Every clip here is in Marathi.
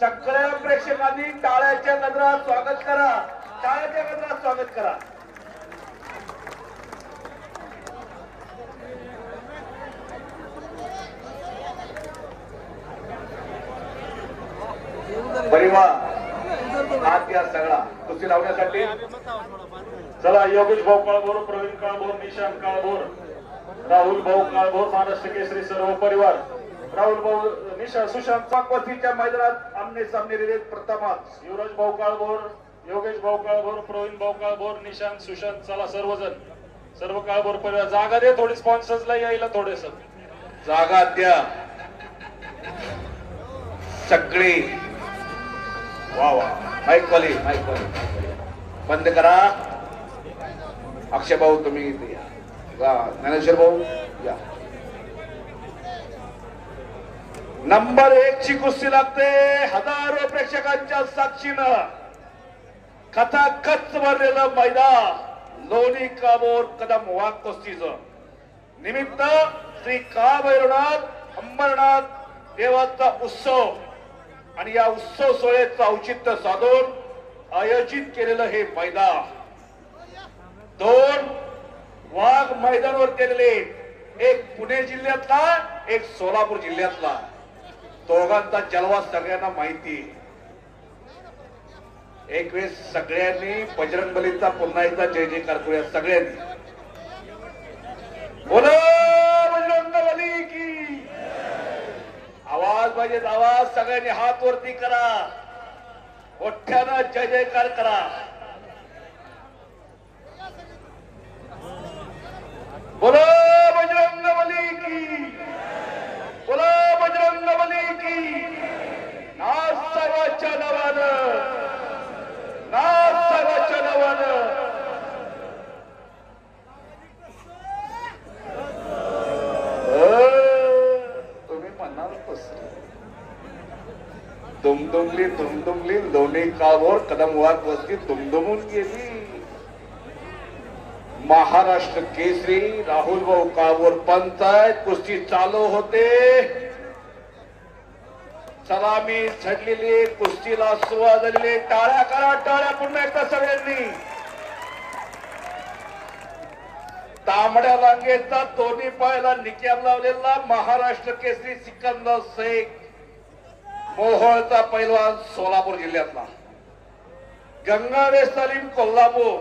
सगळ्या प्रेक्षकांनी टाळ्याच्या गजरात स्वागत करा, टाळ्याच्या गजरात स्वागत करा. परिवार हात या सगळा कुस्ती लावण्यासाठी. चला योगेश भाऊ काळभोर, प्रवीण काळभोर, निशांत काळभोर, राहुल भाऊ काळभोर, महाराष्ट्र केसरी सर्व परिवार. राहुल भाऊ निशांत सुशांत कुस्तीच्या मैदानात आमने सामने रिलेट प्रथमच. युवराज भाऊ काळभोर, योगेश भाऊ काळभोर, प्रवीण भाऊ काळभोर, निशांत सुशांत. चला सर्वजण सर्व काळभोर परिवार जागा दे, थोडी स्पॉन्सर्सला यायला थोडेस जागा द्या सगळे. वा वा माईक वाली बंद करा. अक्षय भाऊ तुम्ही इथे या, ज्ञानेश्वर भाऊ या. नंबर 1 ची कुस्ती लागते. हजारो प्रेक्षकांच्या साक्षीनं खचाखच भरलेलं मैदान. लोणी काळभोर कदम वाघ कुस्तीचं निमित्त श्री काळभैरवनाथ अंबरनाथ देवाचा उत्सव आणि या उत्सव सोहळ्याचं औचित्य साधून आयोजित केलेलं हे मैदान. 2 वाघ मैदानावर केलेले, एक पुणे जिल्ह्यातला, एक सोलापूर जिल्ह्यातला. दोघांचा जलवा सगळ्यांना माहिती. एक वेळेस सगळ्यांनी बजरंगबलीचा पुन्हा एकदा जय जयकार करूया सगळ्यांनी. बोलो बजरंगबली की. आवाज पाहिजे, आवाज सगळ्यांनी हात वरती करा, मोठ्यानं जय जयकार करा. बोलो बजरंगबली की, बोलो बजरंगबली की. नाथ सर्वाच्या नावानं, नाथ सर्वाच्या नावानं. तुम्ही म्हणाल तसं दुमदुमली लोणी काळभोर कदम वाघ कुस्ती दुमदुमून गेली. महाराष्ट्र केसरी राहुल भाऊ काळभोर पंचायत कुस्ती चालू होते. सलामी झडलेली, कुस्तीला सुरुवात झालेली. टाळ्या करा, टाळ्या पुन्हा एकदा सगळ्यांनी. तांबड्या लांगेचा दोन्ही पायाला निकाल लावलेला महाराष्ट्र केसरी सिकंदर शेख, मोहोळचा पैलवान सोलापूर जिल्ह्यातला. गंगावे सलीम कोल्हापूर,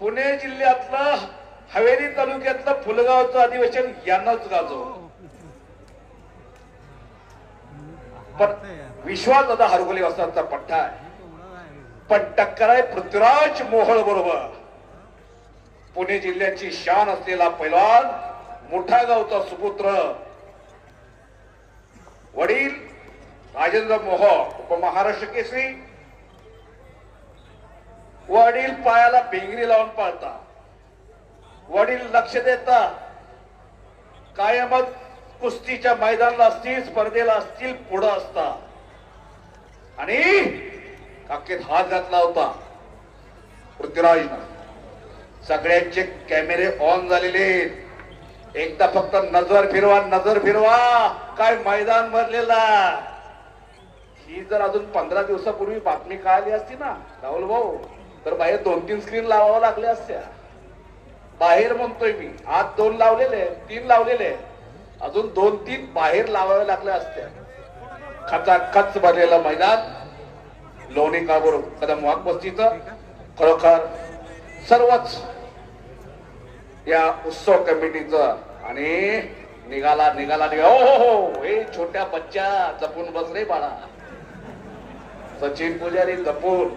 पुणे जिल्ह्यातलं हवेली तालुक्यातलं फुलगावचं अधिवेशन यांनाच गाजव. पण विश्वास दादा हरगोले वस्तादचा पट्टा आहे, पण टक्कर आहे पृथ्वीराज मोहोळ बरोबर. पुणे जिल्ह्याची शान असलेला पैलवान, मोठा गावचा सुपुत्र, वडील राजेंद्र मोहोळ उपमहाराष्ट्र केसरी. वडील पायाला भिंगरी लावून पाळता, वडील लक्ष देता, कायमच कुस्तीच्या मैदानाला असतील, स्पर्धेला असतील, पुढं असता. आणि काकेत हात घातला होता पृथ्वीराजनं. सगळ्यांचे कॅमेरे ऑन झालेले. एकदा फक्त नजर फिरवा, नजर फिरवा, काय मैदान भरलेला. ही जर अजून 15 दिवसापूर्वी बातमी कळाली असती ना राहुल भाऊ, तर बाहेर 2-3 स्क्रीन लावावं लागल्या असत्या. बाहेर म्हणतोय मी, आज 2 लावलेले, 3 लावलेले, अजून 2-3 बाहेर लावावे लागल्या असत्या. खचाखच भरलेलं मैदान लोणी काळभोर कदम वाघ कुस्तीचं. खरोखर सर्वच या उत्सव कमिटीचं. आणि निघाला. हो हे छोट्या बच्चा जपून बस रे बाळा. सचिन पुजारी जपून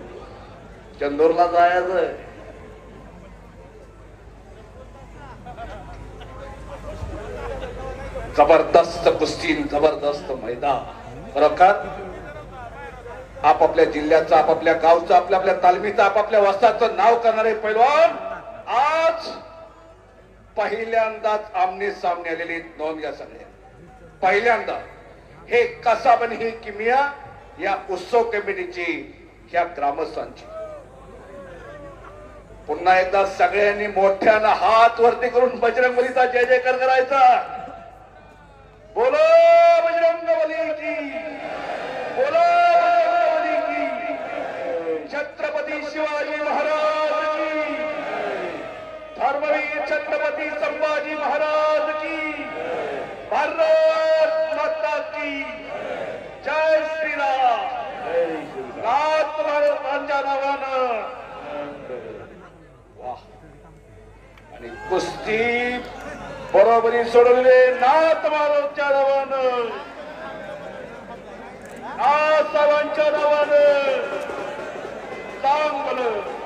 चंदूरला जायचं. जबरदस्त कुस्ती, जबरदस्त मैदान. खरोखर आपापल्या जिल्ह्याचं, आपापल्या गावचं, आपल्या तालमीचं, आपापल्या वस्ताचं नाव करणारे पैलवान आज पहिल्यांदाच आमने सामने आलेली नोंद घ्या सगळ्या. पहिल्यांदा हे कसा बन ही किमिया या उत्सव कमिटीची, या ग्रामस्थांची. पुन्हा एकदा सगळ्यांनी मोठ्यानं हात वरती करून बजरंगबलीचा जय जयकार करायचा. बोलो बजरंगबली की. बोला छत्रपती शिवाजी महाराज की, धर्मवीर छत्रपती संभाजी महाराज की, भारत माता की जय श्रीराम. नाथ महाराजांच्या नावानं. वाह. आणि कुस्ती बरोबरी सोडवले नाथ महाराजांच्या नावानं, नाथ साहेबांच्या नावानं. चांगलं